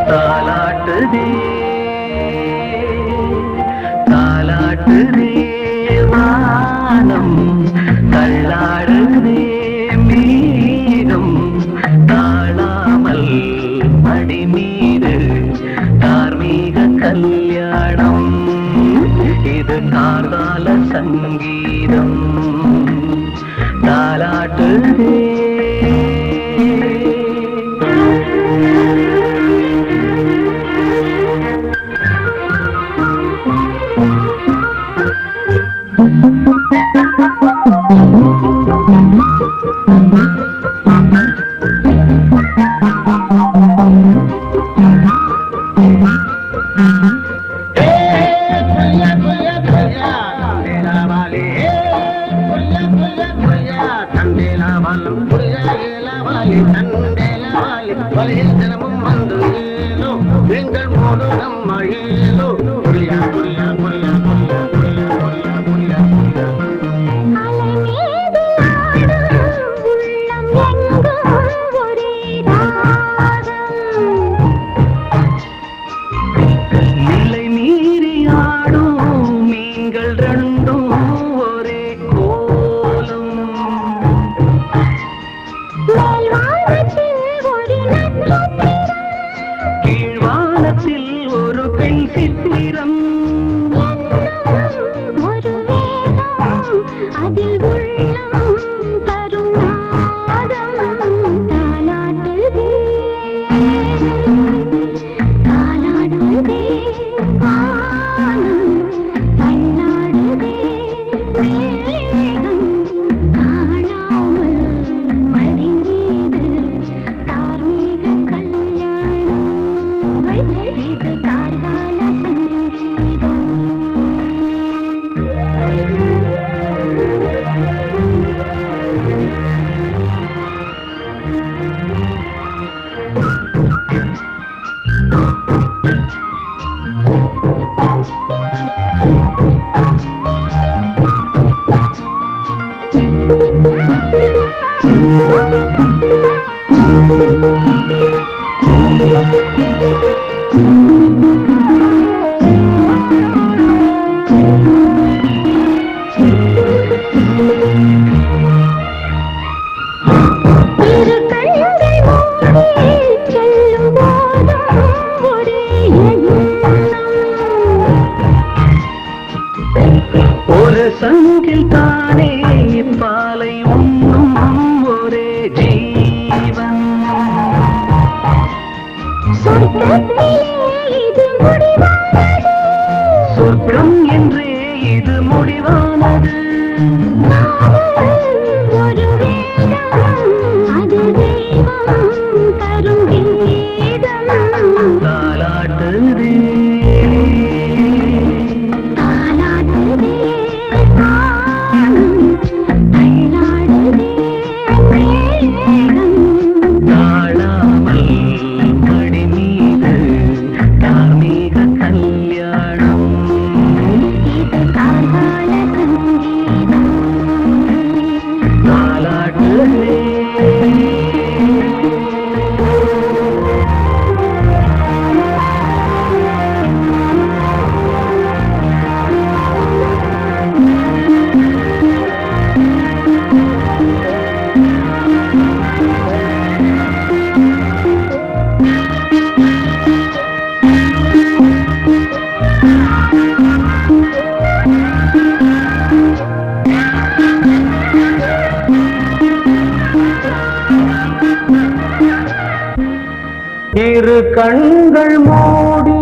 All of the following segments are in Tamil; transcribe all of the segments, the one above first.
தாலாட்டுதே தாலாட்டுதே வானம், தள்ளாடுதே மீனம், தாழாமல் மடி மீது தார்மீக கல்யாணம். இது கார்கால சங்கீதம். தாலாட்டுதே ஒரு சங்கில் தானே பாலை உண்ணும் ஒரே ஜீவன். சொர்க்கம் என்றே இது முடிவானது. தாலாட்டுதே இரு கண்கள் மூடி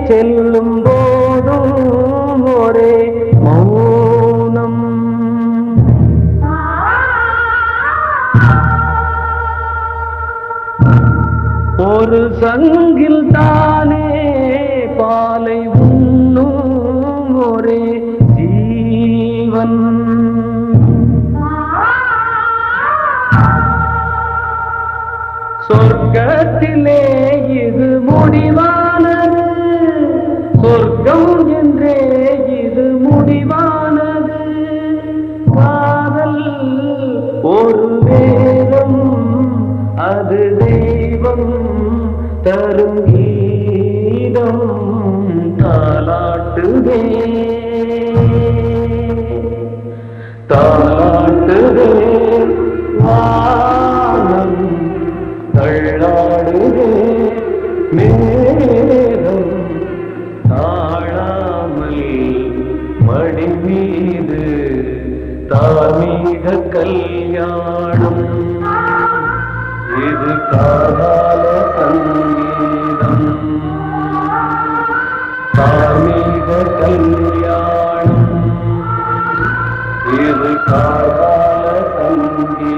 செல்லும் போதும் ஒரே மௌனம். ஒரு சங்கில் தானே பாலை உண்ணும் ஒரே ஜீவன். சொர்க்கத்திலே இது முடிவானது, சொர்க்கம் என்றே இது முடிவானது. காதல் ஒரு வேதம், அது தெய்வம் தரும் கீதம் தாலாட்டுதே தாலாட்டுதே வானம் தள்ளாடுதே மேகம் தாழாமல் மடி மீது தார்மீக கல்யாணம். இது காதால சங்கீதம், தார்மீக கல்யாணம். இது காதால சங்கீதம்.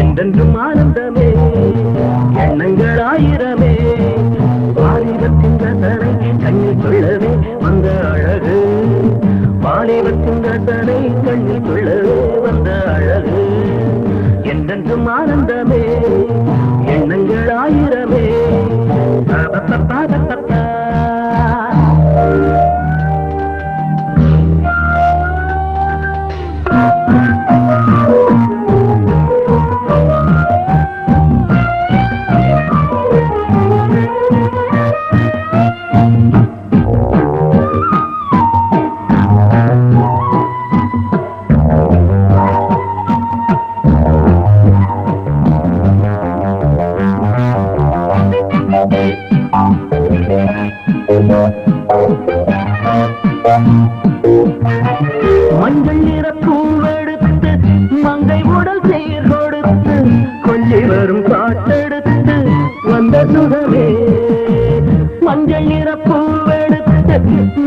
என்றென்றும் ஆனந்தமே எண்ணங்கள் ஆயிரமே வாலிபத்தின் ரசனை கண்ணில் கொள்ளவே வந்த அழகு வாலிபத்தின் ரசனை கண்ணில் கொள்ளவே வந்த அழகு என்றென்றும் ஆனந்தமே எண்ணங்கள் ஆயிரமே மஞ்சள் நிற பூவெடுத்து மங்கை உடல் சீர் கொடுத்து கொஞ்சி வரும் பாட்டெடுத்து வந்த சுகமே மஞ்சள் நிற பூவெடுத்து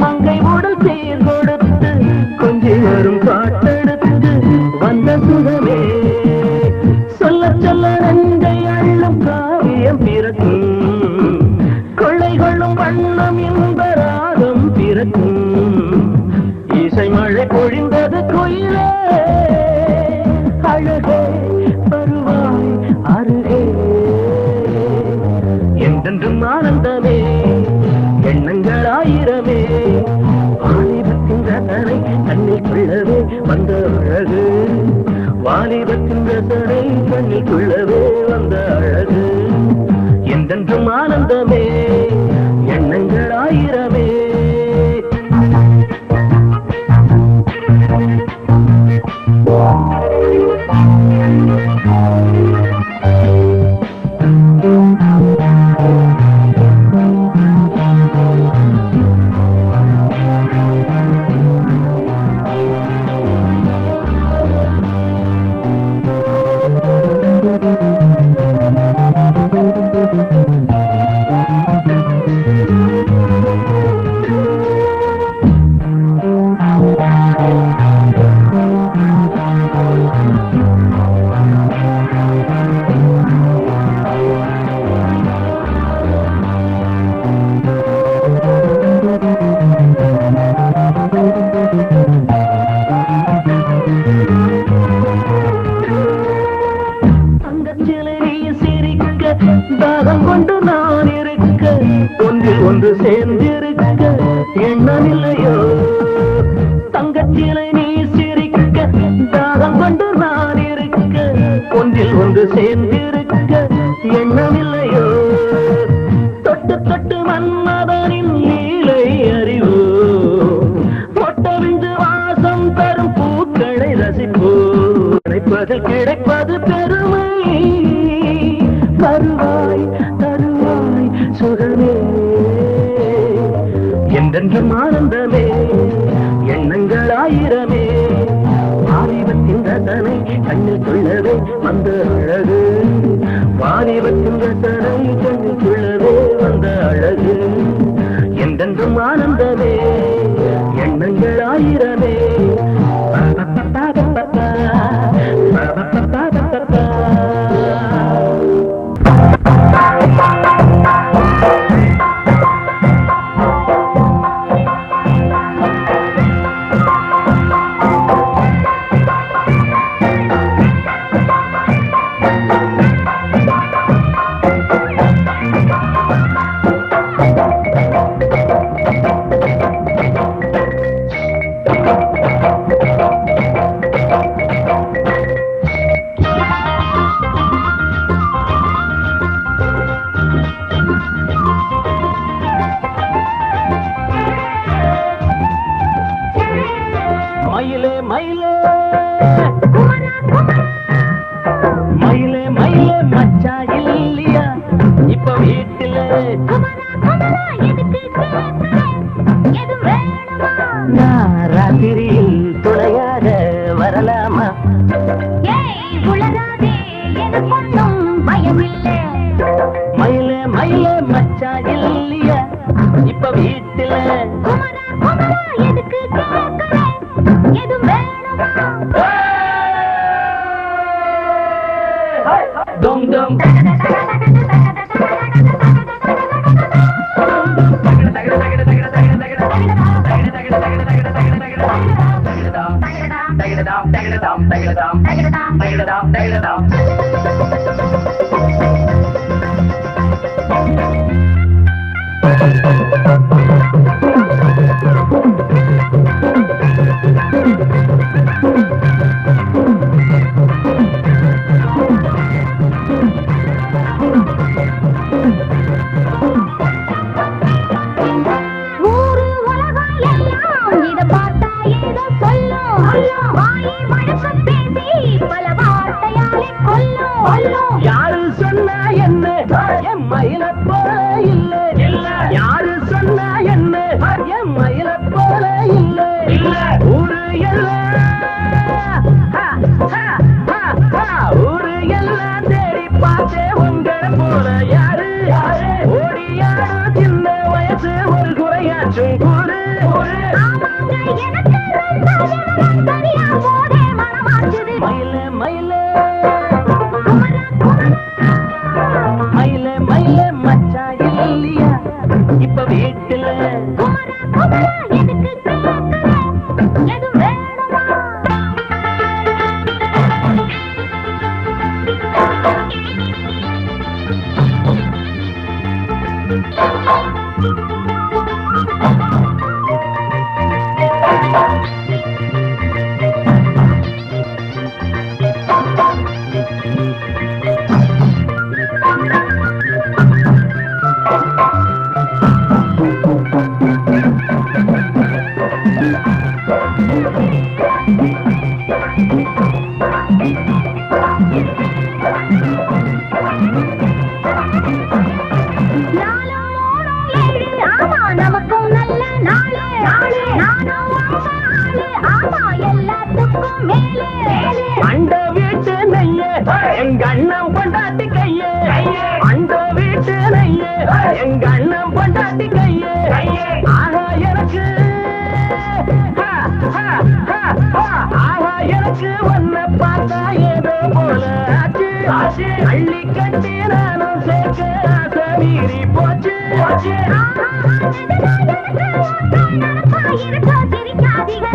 மங்கை உடல் சீர் கொடுத்து கொஞ்சி வரும் பாட்டெடுத்து வந்த சுகமே சொல்ல சொல்ல நஞ்சை அள்ளும் காவியம் பிறக்கும் கொள்ளைகளும் வண்ணம் என்பராகம் பிறக்கும் இசை மழை பொழிந்தது கோயிலே அழகே வருவாய் அருகே என்றென்றும் ஆனந்தமே எண்ணங்கள் ஆயிரமே வாலிபத்தின் ரசனை கண்ணில் கொள்ளவே வந்த அழகு வாலிபத்தின் ரசனை கண்ணில் கொள்ளவே வந்த அழகு என்றென்றும் ஆனந்தமே எண்ணங்கள் ஆயிரமே தாகம் கொண்டு நான் இருக்க ஒன்றில் ஒன்று சேர்ந்திருக்க எண்ணமில்லையோ தங்கச்சிலை நீ சிரிக்க தாகம் கொண்டு நான் இருக்க ஒன்றில் ஒன்று சேர்ந்திருக்க எண்ணமில்லையோ தொட்டு தொட்டு மன்மதனின் லீலை அறிவோ மொட்டவிந்து வாசம் தரும் பூக்களை ரசிப்போ கிடைப்பதில் கிடைப்பது பெருமை வருவாய் தருவாய் சுகமே என்றென்றும் ஆனந்தமே எண்ணங்கள் ஆயிரமே வாலிபத்தின் ரசனை கண்ணில் கொள்ளவே வந்த அழகு வாலிபத்தின் ரசனை கண்ணில் கொள்ளவே வந்த அழகு என்றென்றும் ஆனந்தமே எண்ணங்கள் ஆயிரமே யாரு சொன்னா என்ன என் மயில போல இல்ல யாரு சொன்னா என்ன என் மயில போல இல்ல ஊரு ஊரு எல்லாம் தேடி பார்த்தே உங்களை போல யாரு ஓடியாடும் சின்ன வயசு ஒரு குறையாச்சும் கூறு மயில மயில மயில மயில மச்சா இல்லையா இப்ப வீட்டுல நமக்கும் நல்ல நாளே எல்லாத்துக்கும் மேலே அண்ட வீட்டு நெய்ய எங்க அண்ணன் பொண்டாட்டி கையே அண்ட வீட்டு நெய்ய எங்க அண்ணன் பொண்டாட்டி கையே ஆகா எனக்கு எனக்கு ஒன்ன பார்த்தா ஏதோ போல ஆச்சு அள்ளி கட்டி நானும் சேர்க்க ஆசை மீறி போச்சு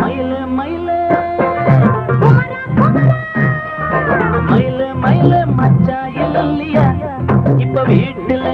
மயில மயில மயில மயில மச்சா இல்லையா இப்ப வீட்டுல